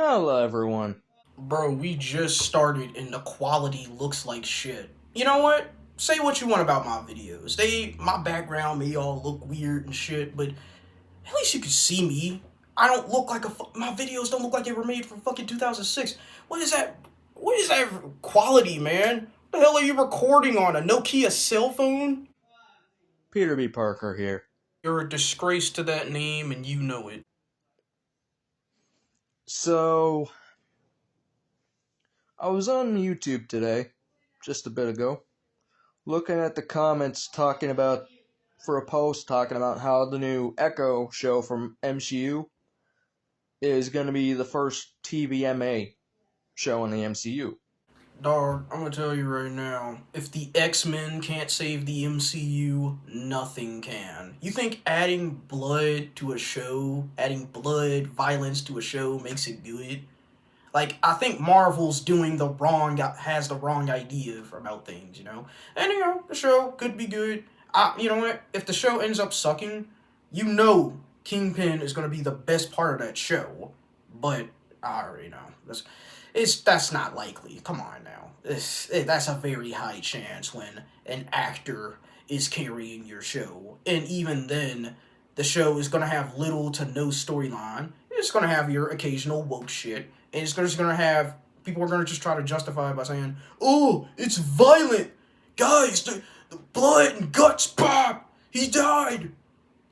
Hello, everyone. Bro, we just started and the quality looks like shit. You know what? Say what you want about my videos. My background may all look weird and shit, but at least you can see me. I don't look like my videos don't look like they were made from fucking 2006. What is that? What is that quality, man? What the hell are you recording on? A Nokia cell phone? Peter B. Parker here. You're a disgrace to that name and you know it. So, I was on YouTube today, just a bit ago, looking at the comments for a post talking about how the new Echo show from MCU is going to be the first TVMA show in the MCU. Dog, I'm gonna tell you right now, if the X-Men can't save the MCU, nothing can. You think adding blood, violence to a show makes it good? Like, I think Marvel's has the wrong idea about things, you know? And, the show could be good. You know what? If the show ends up sucking, you know Kingpin is gonna be the best part of that show. But, I already know. That's not likely. Come on now. That's a very high chance when an actor is carrying your show. And even then, the show is going to have little to no storyline. It's going to have your occasional woke shit. And just going to have. People are going to just try to justify it by saying, oh, it's violent. Guys, the blood and guts pop. He died.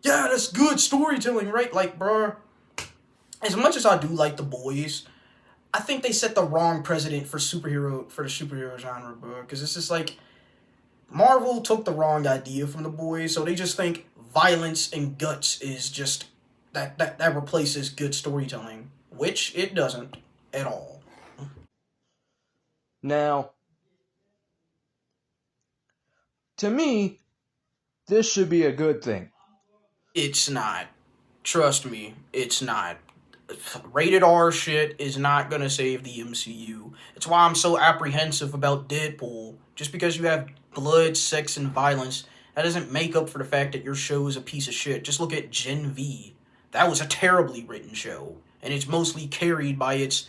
Yeah, that's good storytelling, right? Like, bruh, as much as I do like The Boys, I think they set the wrong precedent for the superhero genre, bro. Because it's just like Marvel took the wrong idea from The Boys, so they just think violence and guts is just that replaces good storytelling, which it doesn't at all. Now, to me, this should be a good thing. It's not. Trust me, it's not. Rated R shit is not gonna save the MCU. It's why I'm so apprehensive about Deadpool. Just because you have blood, sex, and violence, that doesn't make up for the fact that your show is a piece of shit. Just look at Gen V. That was a terribly written show, and it's mostly carried by its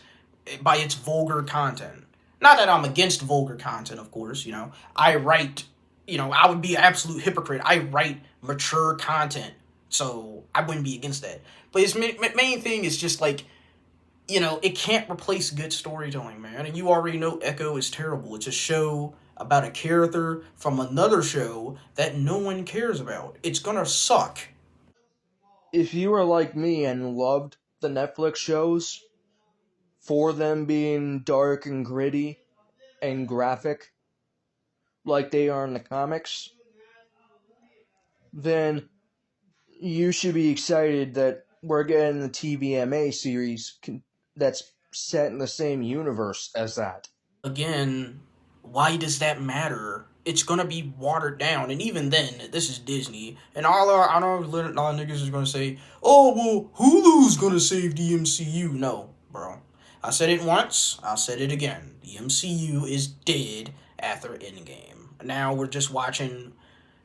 vulgar content. Not that I'm against vulgar content, of course. I write. I would be an absolute hypocrite. I write mature content, so I wouldn't be against that. But his main thing is just like, it can't replace good storytelling, man. And you already know Echo is terrible. It's a show about a character from another show that no one cares about. It's gonna suck. If you are like me and loved the Netflix shows for them being dark and gritty and graphic like they are in the comics, then you should be excited that we're getting the TVMA series that's set in the same universe as that. Again, why does that matter? It's gonna be watered down, and even then, this is Disney, and I know a lot of niggas is gonna say, "Oh well, Hulu's gonna save the MCU." No, bro. I said it once. I'll say it again. The MCU is dead after Endgame. Now we're just watching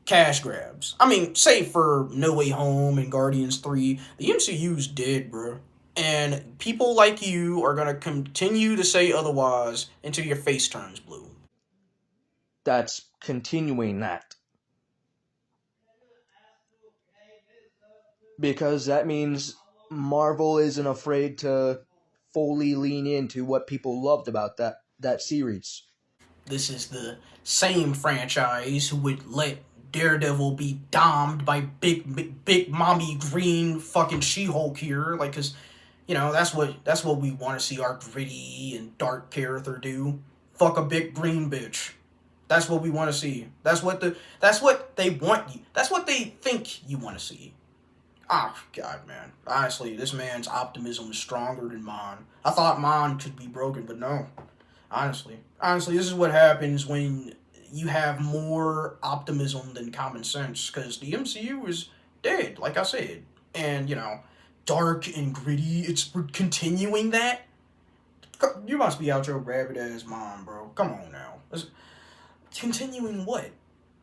cash grabs. I mean, save for No Way Home and Guardians 3, the MCU's dead, bro. And people like you are gonna continue to say otherwise until your face turns blue. That's continuing that. Because that means Marvel isn't afraid to fully lean into what people loved about that series. This is the same franchise who would let Daredevil be domed by big mommy green fucking She-Hulk here, like, cause that's what we want to see our gritty and dark character do. Fuck a big green bitch. That's what we want to see. That's what they want you. That's what they think you want to see. Ah, God, man. Honestly, this man's optimism is stronger than mine. I thought mine could be broken, but no. Honestly, this is what happens when you have more optimism than common sense. Because the MCU is dead, like I said, and dark and gritty. It's continuing that. You must be out your rabbit ass mind, bro. Come on now. Continuing what?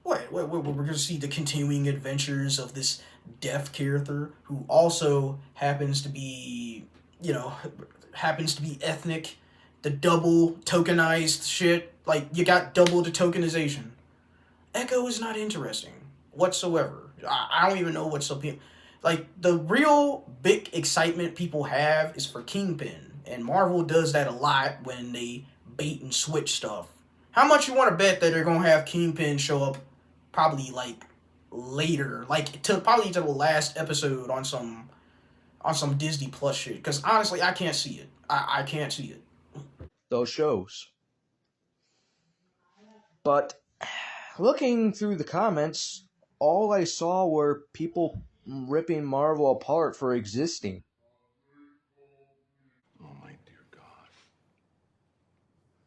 What? We're gonna see the continuing adventures of this deaf character who also happens to be, you know, happens to be ethnic, the double tokenized shit. Like, you got double the tokenization. Echo is not interesting whatsoever. I don't even know what's up here. Like, the real big excitement people have is for Kingpin, and Marvel does that a lot when they bait and switch stuff. How much you want to bet that they're gonna have Kingpin show up probably like later, like to probably to the last episode on some Disney Plus shit? Because honestly, I can't see it. I can't see it. those shows. But looking through the comments, all I saw were people ripping Marvel apart for existing. Oh my dear God.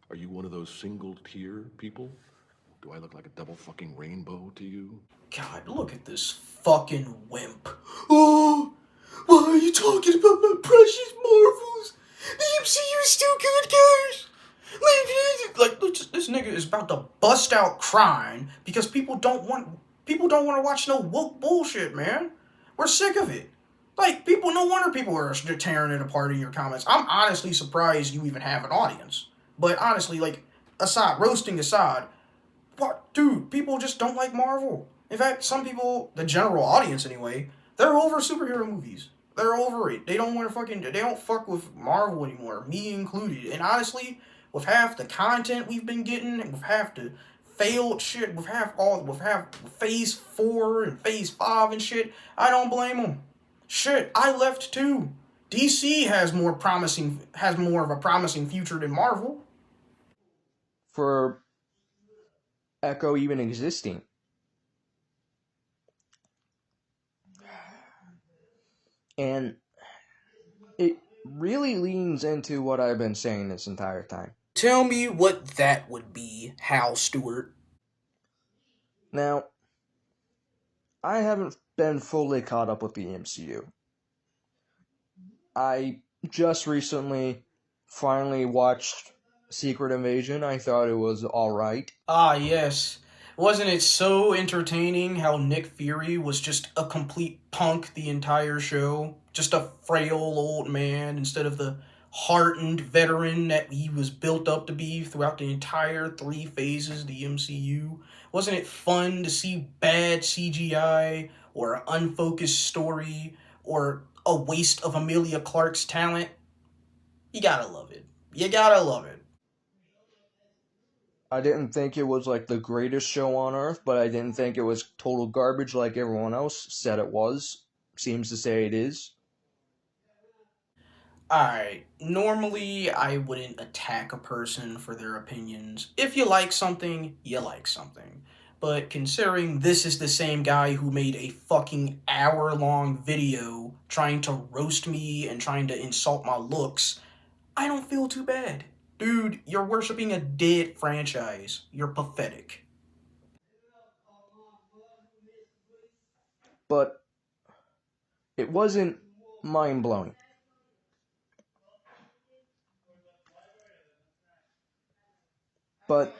Are you one of those single tier people? Do I look like a double fucking rainbow to you? God, look at this fucking wimp. Oh, why are you talking about my precious Marvels? The MCU is still good, guys. Like, this nigga is about to bust out crying because people don't want to watch no woke bullshit, man. We're sick of it. Like, people, no wonder people are tearing it apart in your comments. I'm honestly surprised you even have an audience. But honestly, like, roasting aside, what, dude? People just don't like Marvel. In fact, some people, the general audience anyway, they're over superhero movies. They're over it. They don't want to fucking. They don't fuck with Marvel anymore, me included. And honestly, with half the content we've been getting, and with half the failed shit, with half Phase 4 and Phase 5 and shit, I don't blame them. Shit, I left too. DC has more of a promising future than Marvel. For Echo even existing. And it really leans into what I've been saying this entire time. Tell me what that would be, Hal Stewart. Now, I haven't been fully caught up with the MCU. I just recently finally watched Secret Invasion. I thought it was alright. Ah, yes. Wasn't it so entertaining how Nick Fury was just a complete punk the entire show? Just a frail old man instead of the hardened veteran that he was built up to be throughout the entire three phases of the MCU? Wasn't it fun to see bad CGI or an unfocused story or a waste of Amelia Clark's talent? You gotta love it. You gotta love it. I didn't think it was like the greatest show on earth, but I didn't think it was total garbage like everyone else said it was. Seems to say it is. Alright, normally I wouldn't attack a person for their opinions. If you like something, you like something. But considering this is the same guy who made a fucking hour-long video trying to roast me and trying to insult my looks, I don't feel too bad. Dude, you're worshipping a dead franchise. You're pathetic. But it wasn't mind blowing. But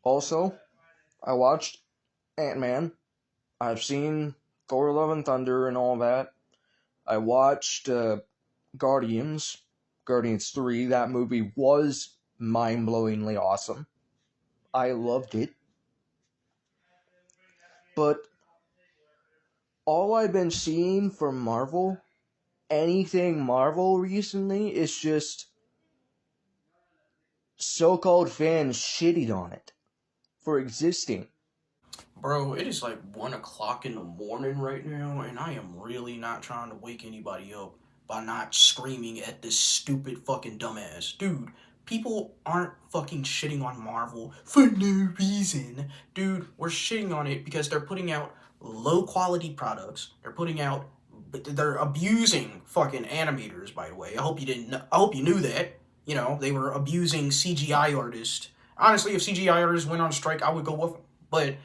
also, I watched Ant-Man. I've seen Thor Love and Thunder and all that. I watched Guardians, Guardians 3. That movie was mind blowingly awesome. I loved it. But all I've been seeing from Marvel, anything Marvel recently, is just so-called fans shitting on it for existing. Bro, it is like 1 o'clock in the morning right now, and I am really not trying to wake anybody up by not screaming at this stupid fucking dumbass. Dude, people aren't fucking shitting on Marvel for no reason. Dude, we're shitting on it because they're putting out low quality products. They're abusing fucking animators, by the way. I hope you knew that. You know, they were abusing CGI artists. Honestly, if CGI artists went on strike, I would go with them. But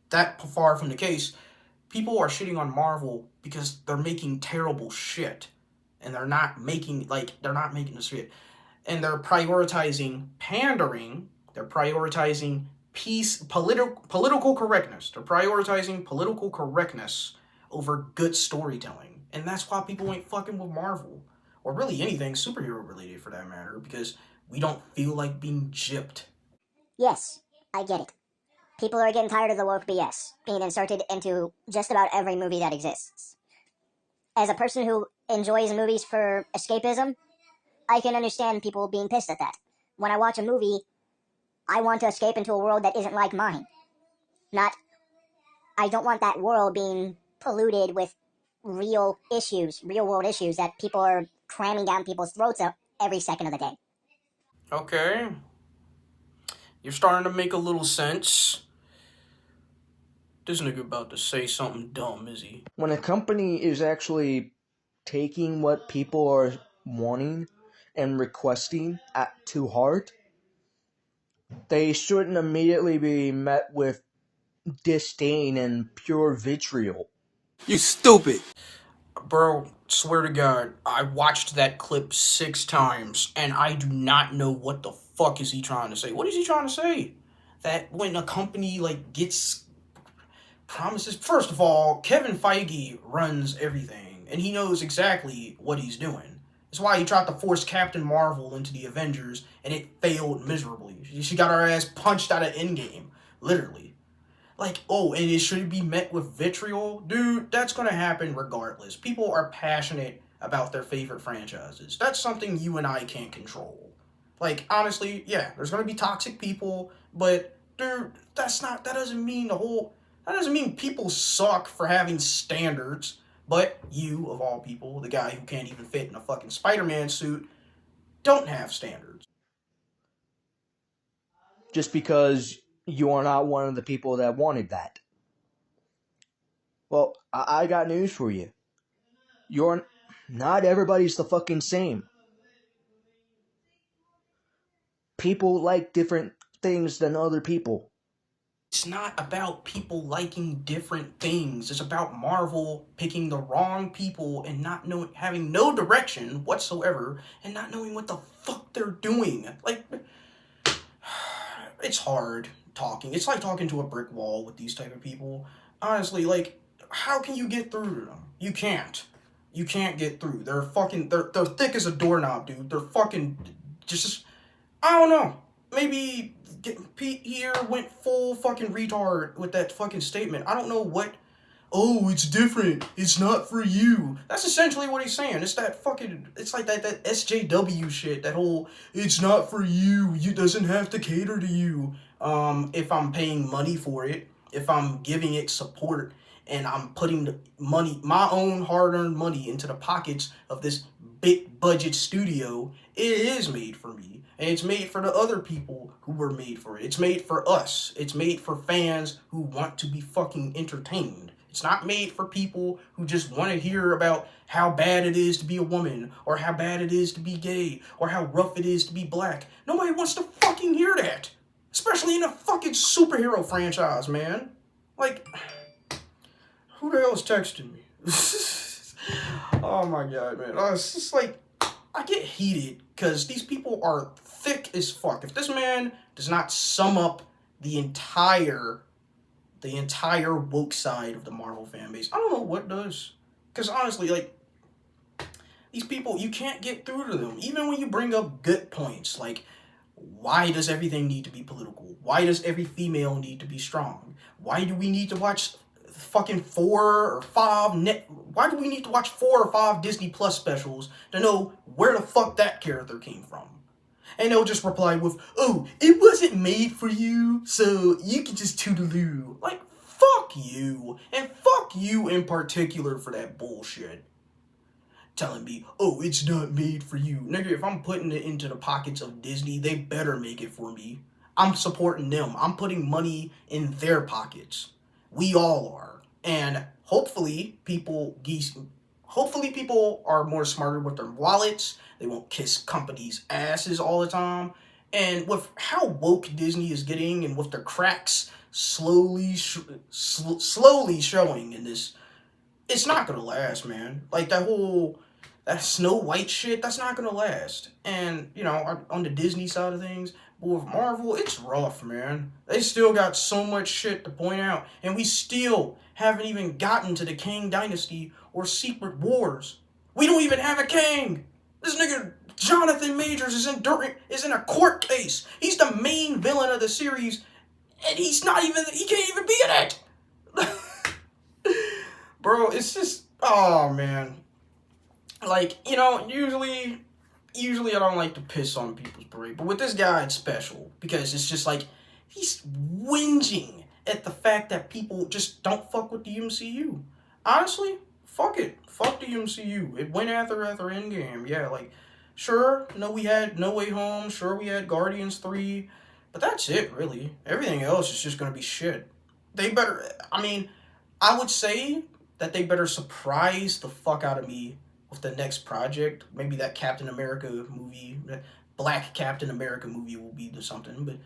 that far from the case. People are shitting on Marvel because they're making terrible shit. And they're not making the shit. And they're prioritizing pandering. They're prioritizing political correctness. They're prioritizing political correctness over good storytelling. And that's why people ain't fucking with Marvel. or really anything superhero related for that matter, because we don't feel like being gypped. Yes, I get it. People are getting tired of the woke BS being inserted into just about every movie that exists. As a person who enjoys movies for escapism, I can understand people being pissed at that. When I watch a movie, I want to escape into a world that isn't like mine. Not, I don't want that world being polluted with real issues, real world issues that people are cramming down people's throats every second of the day. Okay, you're starting to make a little sense. This nigga about to say something dumb, is he? When a company is actually taking what people are wanting and requesting to heart, they shouldn't immediately be met with disdain and pure vitriol. You stupid. Bro, swear to God, I watched that clip 6 times, and I do not know what the fuck is he trying to say. What is he trying to say? That when a company, like, gets promises... First of all, Kevin Feige runs everything, and he knows exactly what he's doing. That's why he tried to force Captain Marvel into the Avengers, and it failed miserably. She got her ass punched out of Endgame, literally. Like, oh, and it should be met with vitriol? Dude, that's gonna happen regardless. People are passionate about their favorite franchises. That's something you and I can't control. Like, honestly, yeah, there's gonna be toxic people, but, dude, that doesn't mean that doesn't mean people suck for having standards. But you, of all people, the guy who can't even fit in a fucking Spider-Man suit, don't have standards. Just because you are not one of the people that wanted that. Well, I got news for you. Not everybody's the fucking same. People like different things than other people. It's not about people liking different things. It's about Marvel picking the wrong people and having no direction whatsoever and not knowing what the fuck they're doing. Like, it's hard talking. It's like talking to a brick wall with these type of people. Honestly, like, how can you get through to them? You can't. You can't get through. They're thick as a doorknob, dude. They're fucking just I don't know. Maybe Pete here went full fucking retard with that fucking statement. I don't know what. Oh, it's different. It's not for you. That's essentially what he's saying. It's that fucking. It's like that SJW shit. That whole. It's not for you. You doesn't have to cater to you. If I'm paying money for it, if I'm giving it support, and I'm putting the money, my own hard-earned money, into the pockets of this big budget studio, it is made for me. And it's made for the other people who were made for it. It's made for us. It's made for fans who want to be fucking entertained. It's not made for people who just want to hear about how bad it is to be a woman, or how bad it is to be gay, or how rough it is to be black. Nobody wants to fucking hear that. Especially in a fucking superhero franchise, man. Like, who the hell is texting me? Oh my god, man. It's just like, I get heated because these people are thick as fuck. If this man does not sum up the entire woke side of the Marvel fan base, I don't know what does. Because honestly, like, these people, you can't get through to them. Even when you bring up good points, like, why does everything need to be political? Why does every female need to be strong? Why do we need to watch fucking 4 or 5 why do we need to watch 4 or 5 Disney Plus specials to know where the fuck that character came from? And they'll just reply with, oh, it wasn't made for you, so you can just toodaloo. Like, fuck you. And fuck you in particular for that bullshit. Telling me, oh, it's not made for you. Nigga, if I'm putting it into the pockets of Disney, they better make it for me. I'm supporting them. I'm putting money in their pockets. We all are. And hopefully people are more smarter with their wallets. They won't kiss companies' asses all the time. And with how woke Disney is getting, and with their cracks slowly showing in this, it's not gonna last, man. Like, that Snow White shit, that's not gonna last. And, you know, on the Disney side of things, but with Marvel, it's rough, man. They still got so much shit to point out, and we still haven't even gotten to the Kang Dynasty or Secret Wars. We don't even have a Kang! This nigga Jonathan Majors is in a court case. He's the main villain of the series, and he can't even be in it. Bro, it's just, oh man. Like, usually I don't like to piss on people's parade, but with this guy it's special because it's just like he's whinging at the fact that people just don't fuck with the MCU. Honestly, fuck it. Fuck the MCU. It went after Endgame. Yeah, like, sure, no, we had No Way Home. Sure, we had Guardians 3. But that's it, really. Everything else is just going to be shit. I would say that they better surprise the fuck out of me with the next project. Maybe that Captain America movie, that Black Captain America movie will be something. But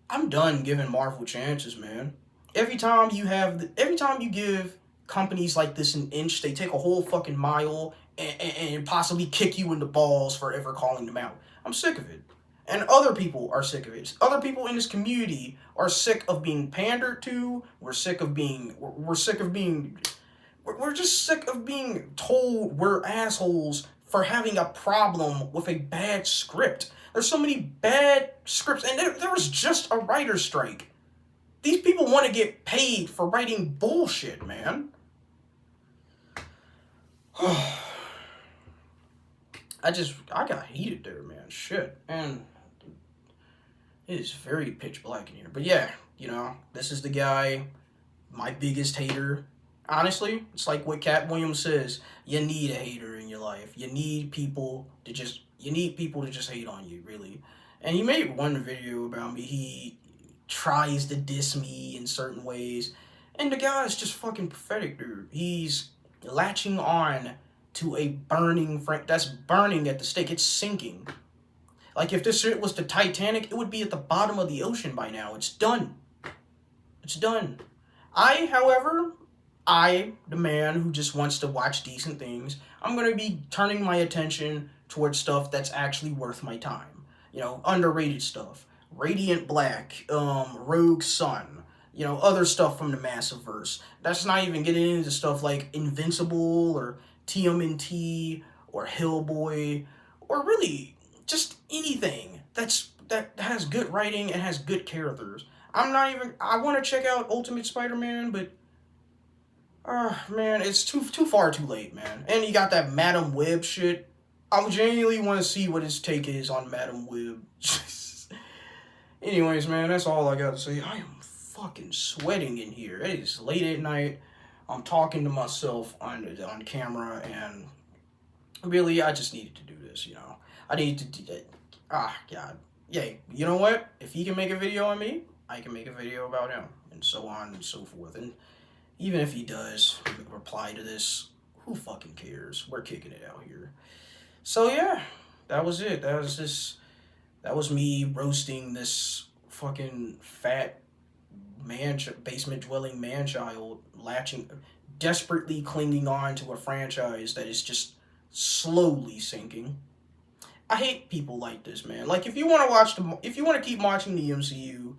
I'm done giving Marvel chances, man. Every time you give companies like this an inch, they take a whole fucking mile and possibly kick you in the balls for ever calling them out. I'm sick of it. And other people are sick of it. Other people in this community are sick of being pandered to. We're sick of being told we're assholes for having a problem with a bad script. There's so many bad scripts, and there was just a writer's strike. These people want to get paid for writing bullshit, man. I got heated there, man. Shit. And it is very pitch black in here. But yeah, this is the guy, my biggest hater. Honestly, it's like what Cat Williams says. You need a hater in your life. You need people to just hate on you, really. And he made one video about me. He tries to diss me in certain ways. And the guy is just fucking pathetic, dude. He's latching on to a burning that's burning at the stake. It's sinking. Like, if this shit was the Titanic, it would be at the bottom of the ocean by now. It's done. It's done. However, the man who just wants to watch decent things, I'm going to be turning my attention towards stuff that's actually worth my time. Underrated stuff. Radiant Black, Rogue Sun, other stuff from the Massiverse. That's not even getting into stuff like Invincible or TMNT or Hellboy or really just anything that has good writing and has good characters. I want to check out Ultimate Spider-Man, but man, it's too far too late, man. And you got that Madam Web shit. I genuinely want to see what his take is on Madam Web. Anyways, man, that's all I got to say. I am fucking sweating in here. It is late at night. I'm talking to myself on camera, and really, I just needed to do this, I need to do that. God. Yeah, you know what? If he can make a video on me, I can make a video about him, and so on and so forth. And even if he does reply to this, who fucking cares? We're kicking it out here. So yeah, that was it. That was me roasting this fucking fat basement dwelling man-child desperately clinging on to a franchise that is just slowly sinking. I hate people like this, man. Like, if you want to keep watching the MCU,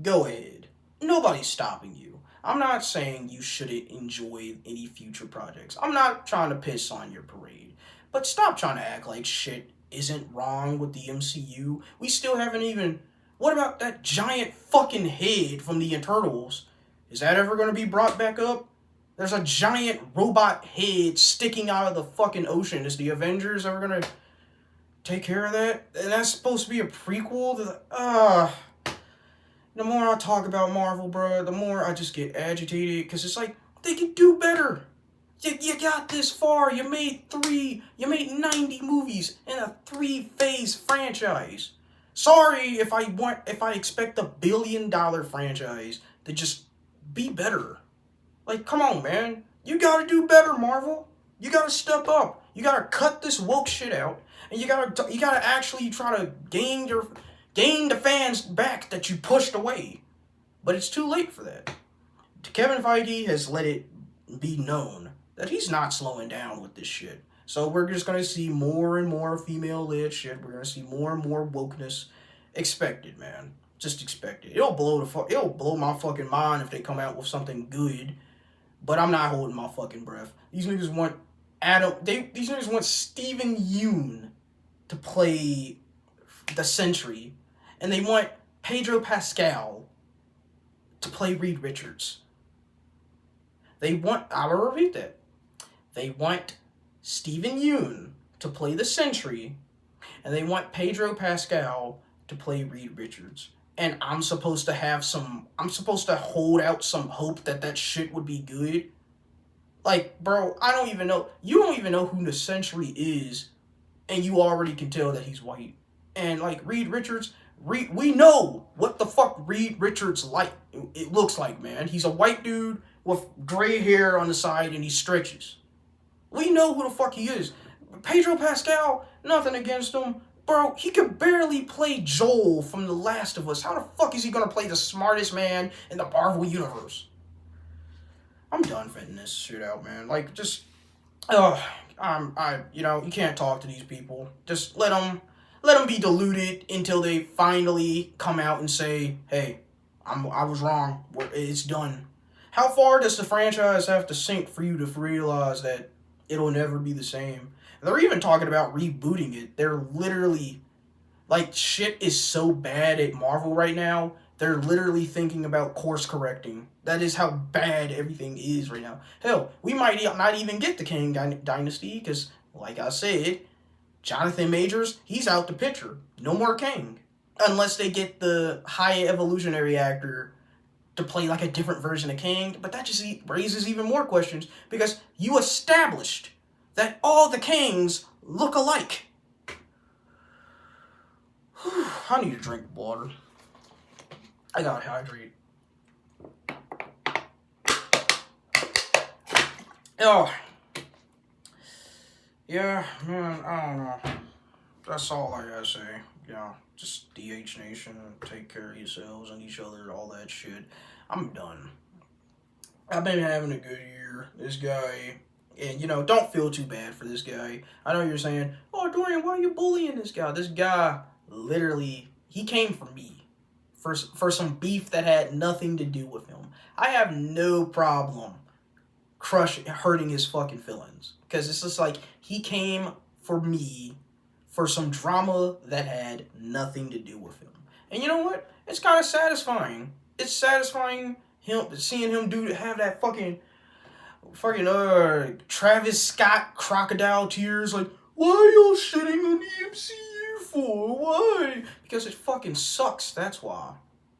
go ahead. Nobody's stopping you. I'm not saying you shouldn't enjoy any future projects. I'm not trying to piss on your parade. But stop trying to act like shit isn't wrong with the MCU. We still haven't even... What about that giant fucking head from the Eternals? Is that ever going to be brought back up? There's a giant robot head sticking out of the fucking ocean. Is the Avengers ever going to take care of that? And that's supposed to be a prequel to the more I talk about Marvel, bro, the more I just get agitated, because it's like, they can do better. You got this far. You made 90 movies in a 3-phase franchise. Sorry if I expect $1 billion franchise to just be better. Like, come on, man. You gotta do better, Marvel. You gotta step up. You gotta cut this woke shit out, and you gotta actually try to gain the fans back that you pushed away. But it's too late for that. Kevin Feige has let it be known that he's not slowing down with this shit. So we're just going to see more and more female-led shit. We're going to see more and more wokeness. Expected, man. Just expect it. It'll blow my fucking mind if they come out with something good. But I'm not holding my fucking breath. These niggas want Stephen Yeun to play the Sentry, and they want Pedro Pascal to play Reed Richards. I will repeat that. They want Steven Yeun to play the Sentry, and they want Pedro Pascal to play Reed Richards. And I'm supposed to hold out some hope that shit would be good. Like, bro, I don't even know. You don't even know who the Sentry is, and you already can tell that he's white. And, like, Reed Richards, we know what the fuck Reed Richards it looks like, man. He's a white dude with gray hair on the side, and he stretches. We know who the fuck he is. Pedro Pascal, nothing against him. Bro, he could barely play Joel from The Last of Us. How the fuck is he gonna play the smartest man in the Marvel Universe? I'm done fitting this shit out, man. Like, just, you can't talk to these people. Just let them be deluded until they finally come out and say, hey, I was wrong. It's done. How far does the franchise have to sink for you to realize that it'll never be the same? They're even talking about rebooting it. They're literally, like, shit is so bad at Marvel right now, they're literally thinking about course correcting. That is how bad everything is right now. Hell, we might not even get the Kang Dynasty, because, like I said, Jonathan Majors, he's out the picture. No more Kang. Unless they get the high evolutionary actor to play like a different version of Kang. But that just raises even more questions, because you established that all the Kangs look alike. I need to drink water. I gotta hydrate. Oh. Yeah, man, I don't know. That's all I gotta say. Just DH Nation, take care of yourselves and each other, all that shit. I'm done. I've been having a good year. This guy, and don't feel too bad for this guy. I know you're saying, oh, Dorian, why are you bullying this guy? This guy, literally, he came for me. For some beef that had nothing to do with him. I have no problem hurting his fucking feelings. Because it's just like, he came for me for some drama that had nothing to do with him. And you know what? It's kind of satisfying. It's satisfying seeing him have that fucking Travis Scott crocodile tears. Like, why are y'all shitting on the MCU for? Why? Because it fucking sucks. That's why.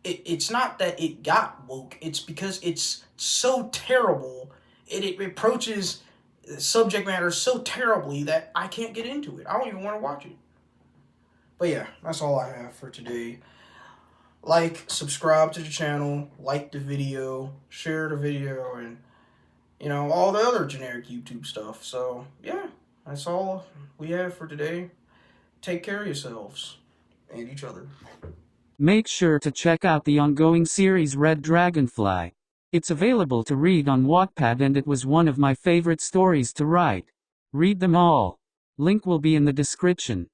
It's not that it got woke. It's because it's so terrible. It approaches subject matter so terribly that I can't get into it. I don't even want to watch it. But yeah, that's all I have for today. Like, subscribe to the channel, like the video, share the video, and all the other generic YouTube stuff. So yeah, that's all we have for today. Take care of yourselves and each other. Make sure to check out the ongoing series Red Dragonfly. It's available to read on Wattpad, and it was one of my favorite stories to write. Read them all. Link will be in the description.